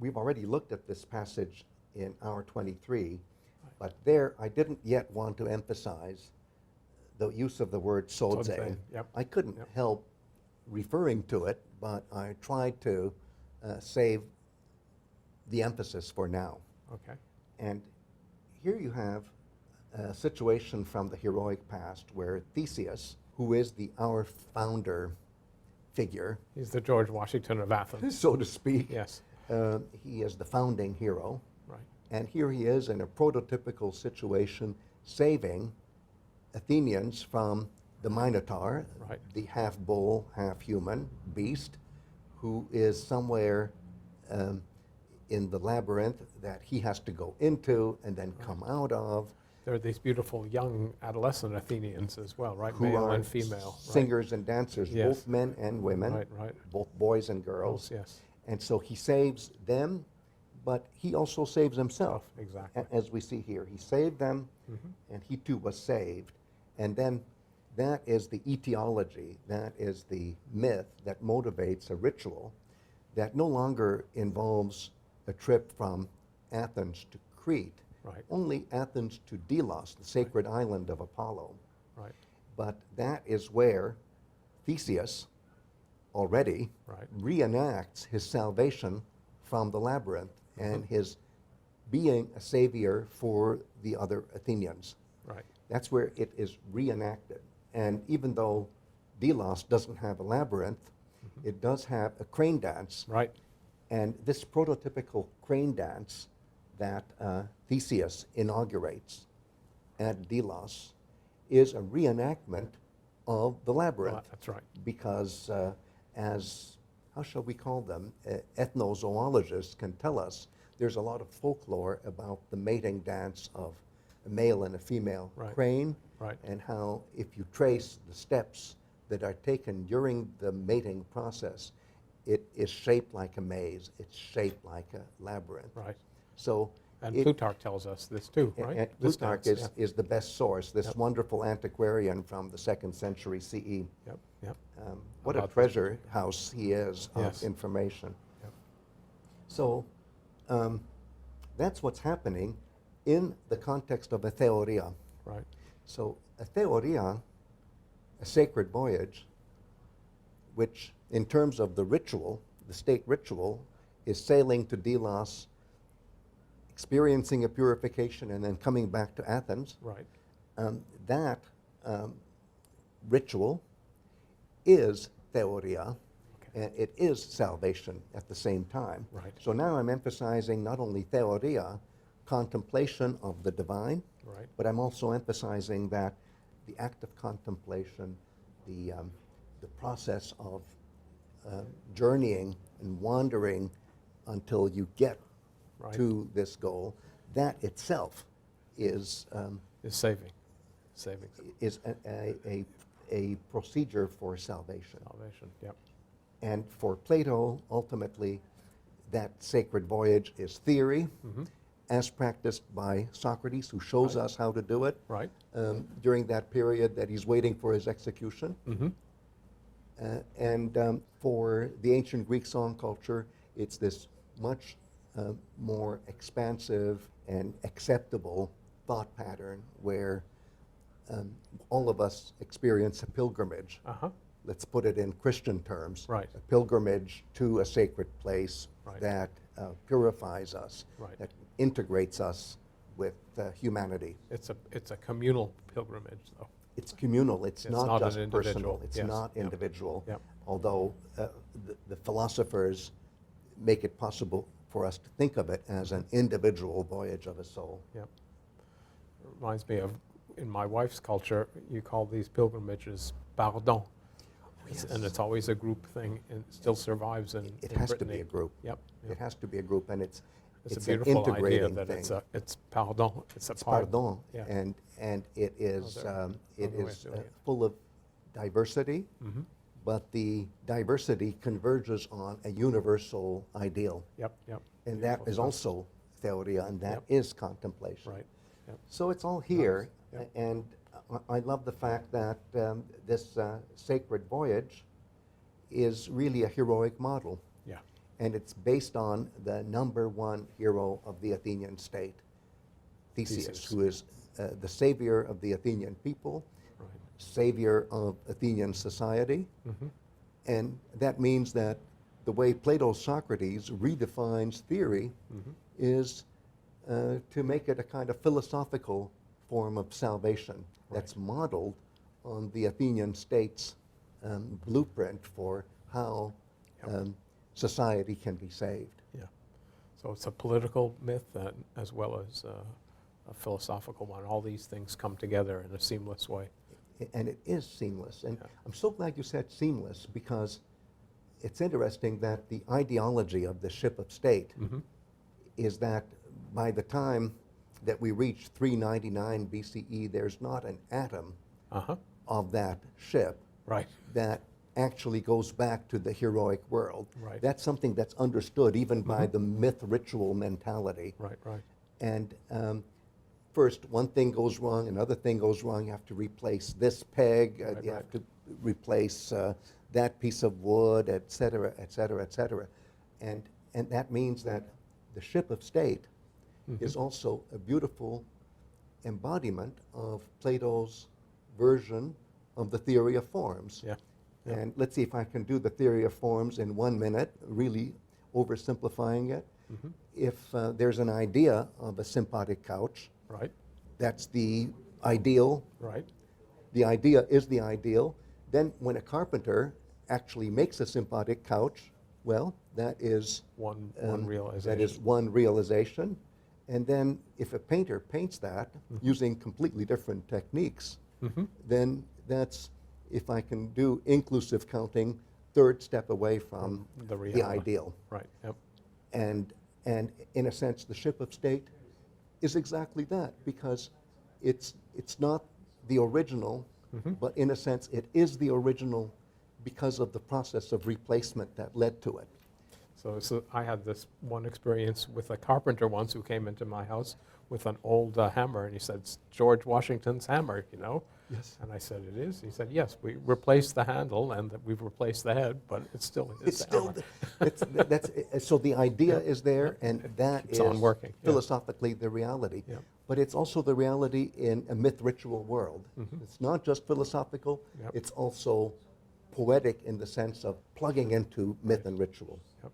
we've already looked at this passage in hour 23, but there I didn't yet want to emphasize the use of the word soze. Yep. I couldn't help referring to it, but I tried to save the emphasis for now. Okay. And here you have a situation from the heroic past where Theseus, who is our founder figure, He's the George Washington of Athens. so to speak. Yes. He is the founding hero. Right. And here he is in a prototypical situation saving Athenians from the Minotaur, Right. the half bull, half human beast, who is somewhere in the labyrinth that he has to go into and then come out of. There are these beautiful young adolescent Athenians as well, right? Who Male are and female. singers and dancers, Yes. both men and women, Right. both boys and girls. Yes. And so he saves them, but he also saves himself. Exactly. As we see here. He saved them, and he too was saved. And then that is the etiology, that is the myth that motivates a ritual that no longer involves a trip from Athens to Crete, Right. only Athens to Delos, the sacred island of Apollo. Right. But that is where Theseus already Right. reenacts his salvation from the labyrinth and his being a savior for the other Athenians. Right. That's where it is reenacted. And even though Delos doesn't have a labyrinth, it does have a crane dance. Right. And this prototypical crane dance that Theseus inaugurates at Delos is a reenactment of the labyrinth. Well, that's right. Because as, how shall we call them, ethnozoologists can tell us, there's a lot of folklore about the mating dance of a male and a female Right. crane, Right. and how if you trace the steps that are taken during the mating process, it is shaped like a maze, it's shaped like a labyrinth. Right. So And it- Plutarch tells us this too, right? and This Plutarch dance, is the best source, this Yep. wonderful antiquarian from the 2nd century CE. Yep. Yep. What a About this. treasure house he is of Yes. information. Yep. So that's what's happening in the context of a theōriā. Right. So a theōriā, a sacred voyage, which in terms of the ritual, the state ritual, is sailing to Delos, experiencing a purification, and then coming back to Athens. Right. That ritual is theōriā, Okay. and it is salvation at the same time. Right. So now I'm emphasizing not only theōriā, contemplation of the divine, Right. but I'm also emphasizing that the act of contemplation, the process of journeying and wandering until you get Right. to this goal, that itself is Is saving. Saving. a procedure for salvation. Salvation. Yep. And for Plato, ultimately, that sacred voyage is theory, as practiced by Socrates, who shows Right. us how to do it Right. during that period that he's waiting for his execution. And for the ancient Greek song culture, it's this much more expansive and acceptable thought pattern where all of us experience a pilgrimage. Uh-huh. Let's put it in Christian terms. Right. A pilgrimage to a sacred place Right. that purifies us, Right. that integrates us with humanity. It's a communal pilgrimage, though. It's communal. It's It's not not an just individual. personal. It's Yes. not Yep. individual. Yep. Although the philosophers make it possible for us to think of it as an individual voyage of a soul. Yep. It reminds me of, in my wife's culture, you call these pilgrimages pardon. And it's always a group thing, and it still survives in It in has to Brittany. be a group. Yep. It has to be a group, and it's It's a an beautiful idea integrating that thing. it's pardon. It's a It's part. pardon, Yeah. and it is Another way of doing it. full of diversity, but the diversity converges on a universal ideal, Yep. Yep. and that Beautiful is stuff. also theoria, and that Yep. is contemplation. Right. Yep. So it's all here, Nice. Yep. and I love the fact that this sacred voyage is really a heroic model. Yeah. and it's based on the number one hero of the Athenian state, Theseus, who is the savior of the Athenian people, Right. savior of Athenian society. And that means that the way Plato's Socrates redefines theory is to make it a kind of philosophical form of salvation that's modeled on the Athenian state's blueprint for how society can be saved. Yeah. So it's a political myth as well as a philosophical one. All these things come together in a seamless way. And it is seamless. And I'm so glad you said seamless, because it's interesting that the ideology of the ship of state is that by the time that we reach 399 BCE, there's not an atom of that ship Right. that actually goes back to the heroic world. Right. That's something that's understood even by the myth ritual mentality. Right, right. And first, one thing goes wrong, another thing goes wrong. You have to replace this peg, you have to replace that piece of wood, et cetera, et cetera, et cetera. And that means that the ship of state is also a beautiful embodiment of Plato's version of the theory of forms. Yeah. And let's see if I can do the theory of forms in 1 minute, really oversimplifying it. If there's an idea of a sympathetic couch, Right. that's the ideal. Right. The idea is the ideal. Then when a carpenter actually makes a sympathetic couch, well, that is One realization. that is one realization. And then if a painter paints that using completely different techniques, then that's, if I can do inclusive counting, third step away from the the ideal. Right. Yep. And in a sense, the ship of state is exactly that, because it's not the original, but in a sense, it is the original because of the process of replacement that led to it. So I had this one experience with a carpenter once who came into my house with an old hammer, and he said, "It's George Washington's hammer, you know?" Yes. And I said, "It is?" He said, "Yes, we replaced the handle and we've replaced the head, but it's still his It's still, hammer." so the idea is there, and that Keeps is on working. Yeah. philosophically the reality. Yeah. But it's also the reality in a myth ritual world. It's not just philosophical, Yep. it's also poetic in the sense of plugging into myth and ritual. Yep.